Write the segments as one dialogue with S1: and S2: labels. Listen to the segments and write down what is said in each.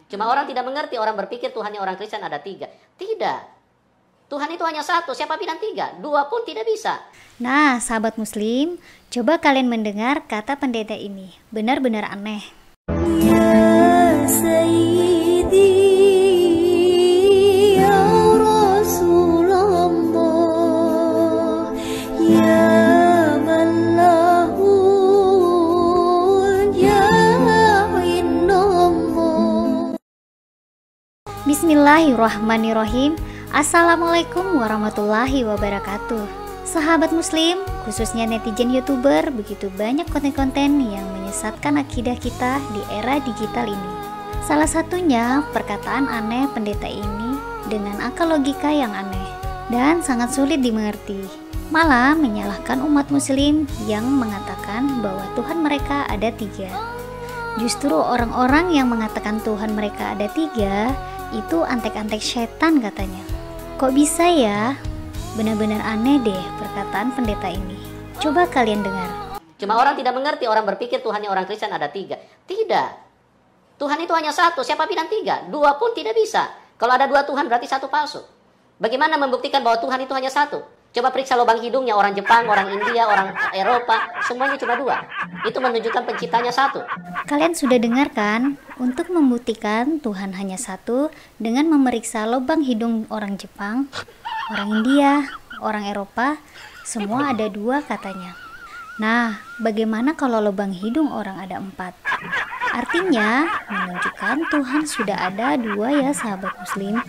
S1: Cuma orang tidak mengerti, orang berpikir Tuhannya orang Kristen ada 3. Tidak. Tuhan itu hanya satu, siapa bilang 3? 2 pun tidak bisa.
S2: Nah, sahabat muslim, coba kalian mendengar kata pendeta ini. Benar-benar aneh.
S3: Ya Sayyidi, Ya Rasulullah, Ya man lahu Ja'inallah.
S2: Bismillahirrahmanirrahim. Assalamualaikum warahmatullahi wabarakatuh. Sahabat muslim, khususnya netizen YouTuber, begitu banyak konten-konten yang menyesatkan akidah kita di era digital ini. Salah satunya perkataan aneh pendeta ini dengan akal logika yang aneh dan sangat sulit dimengerti. Malah menyalahkan umat muslim yang mengatakan bahwa Tuhan mereka ada 3. Justru orang-orang yang mengatakan Tuhan mereka ada 3 itu antek-antek setan katanya. Kok bisa ya? Benar-benar aneh deh perkataan pendeta ini. Coba kalian dengar.
S1: Cuma orang tidak mengerti, orang berpikir Tuhannya orang Kristen ada 3. Tidak. Tuhan itu hanya satu, siapa bilang 3? 2 pun tidak bisa. Kalau ada 2 Tuhan berarti 1 palsu. Bagaimana membuktikan bahwa Tuhan itu hanya satu? Coba periksa lubang hidungnya orang Jepang, orang India, orang Eropa, semuanya cuma 2. Itu menunjukkan penciptanya 1.
S2: Kalian sudah dengar kan? Untuk membuktikan Tuhan hanya satu dengan memeriksa lubang hidung orang Jepang, orang India, orang Eropa, semua ada 2 katanya. Nah, bagaimana kalau lubang hidung orang ada 4? Artinya, menunjukkan Tuhan sudah ada 2 ya sahabat muslim.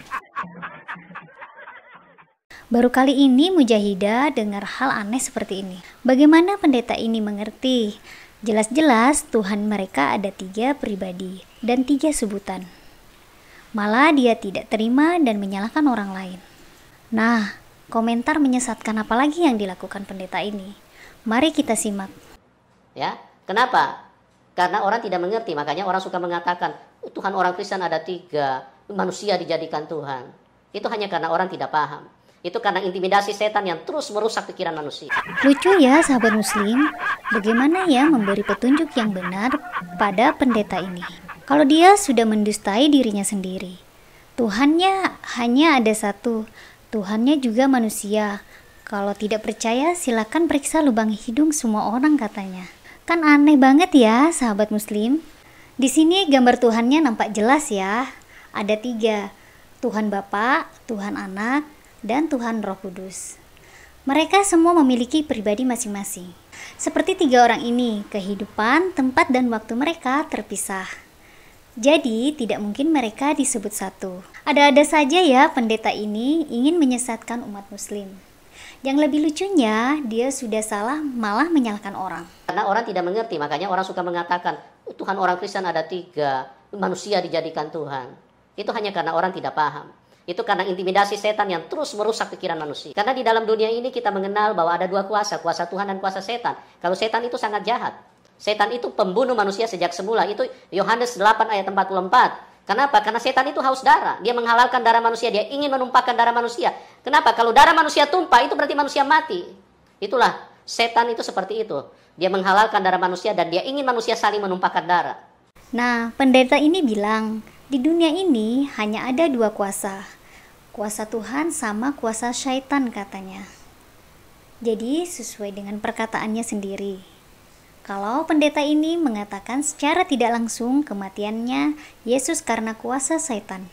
S2: Baru kali ini Mujahidah dengar hal aneh seperti ini. Bagaimana pendeta ini mengerti? Jelas-jelas Tuhan mereka ada 3 pribadi dan 3 sebutan. Malah dia tidak terima dan menyalahkan orang lain. Nah, komentar menyesatkan apa lagi yang dilakukan pendeta ini? Mari kita simak.
S1: Ya, kenapa? Karena orang tidak mengerti, makanya orang suka mengatakan Tuhan orang Kristen ada 3, manusia dijadikan Tuhan. Itu hanya karena orang tidak paham. Itu karena intimidasi setan yang terus merusak pikiran manusia.
S2: Lucu ya sahabat muslim, bagaimana ya memberi petunjuk yang benar pada pendeta ini? Kalau dia sudah mendustai dirinya sendiri. Tuhannya hanya ada 1. Tuhannya juga manusia. Kalau tidak percaya silakan periksa lubang hidung semua orang katanya. Kan aneh banget ya sahabat muslim. Di sini gambar Tuhannya nampak jelas ya. Ada 3. Tuhan Bapa, Tuhan Anak, dan Tuhan Roh Kudus. Mereka semua memiliki pribadi masing-masing. Seperti 3 orang ini, kehidupan, tempat, dan waktu mereka terpisah. Jadi, tidak mungkin mereka disebut satu. Ada-ada saja ya pendeta ini ingin menyesatkan umat muslim. Yang lebih lucunya, dia sudah salah malah menyalahkan orang.
S1: Karena orang tidak mengerti, makanya orang suka mengatakan Tuhan orang Kristen ada 3, manusia dijadikan Tuhan. Itu hanya karena orang tidak paham. Itu karena intimidasi setan yang terus merusak pikiran manusia. Karena di dalam dunia ini kita mengenal bahwa ada 2 kuasa, kuasa Tuhan dan kuasa setan. Kalau setan itu sangat jahat. Setan itu pembunuh manusia sejak semula. Itu Yohanes 8 ayat 44. Kenapa? Karena setan itu haus darah. Dia menghalalkan darah manusia. Dia ingin menumpahkan darah manusia. Kenapa? Kalau darah manusia tumpah, itu berarti manusia mati. Itulah, setan itu seperti itu. Dia menghalalkan darah manusia dan dia ingin manusia saling menumpahkan darah.
S2: Nah, pendeta ini bilang, di dunia ini hanya ada 2 kuasa. Kuasa Tuhan sama kuasa syaitan katanya. Jadi sesuai dengan perkataannya sendiri. Kalau pendeta ini mengatakan secara tidak langsung kematiannya Yesus karena kuasa syaitan.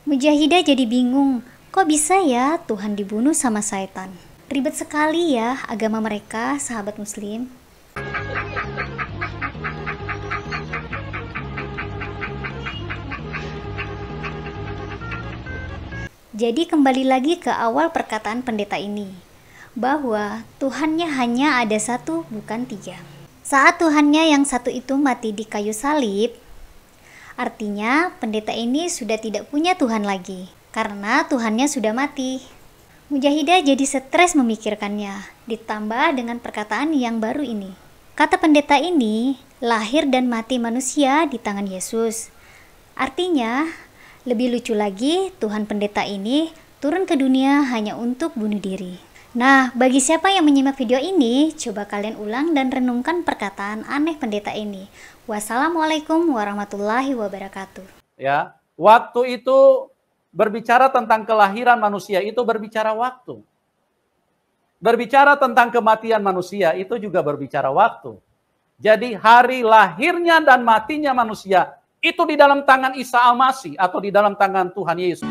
S2: Mujahidah jadi bingung, kok bisa ya Tuhan dibunuh sama syaitan? Ribet sekali ya agama mereka, sahabat muslim. Jadi kembali lagi ke awal perkataan pendeta ini, bahwa Tuhannya hanya ada 1 bukan 3. Saat Tuhannya yang 1 itu mati di kayu salib, artinya pendeta ini sudah tidak punya Tuhan lagi, karena Tuhannya sudah mati. Mujahidah jadi stres memikirkannya, ditambah dengan perkataan yang baru ini. Kata pendeta ini, lahir dan mati manusia di tangan Yesus. Artinya, lebih lucu lagi, Tuhan pendeta ini turun ke dunia hanya untuk bunuh diri. Nah, bagi siapa yang menyimak video ini, coba kalian ulang dan renungkan perkataan aneh pendeta ini. Wassalamualaikum warahmatullahi wabarakatuh.
S4: Ya, Waktu itu berbicara tentang kelahiran manusia, itu berbicara waktu. Berbicara tentang kematian manusia, itu juga berbicara waktu. Jadi hari lahirnya dan matinya manusia, itu di dalam tangan Isa Al-Masih atau di dalam tangan Tuhan Yesus.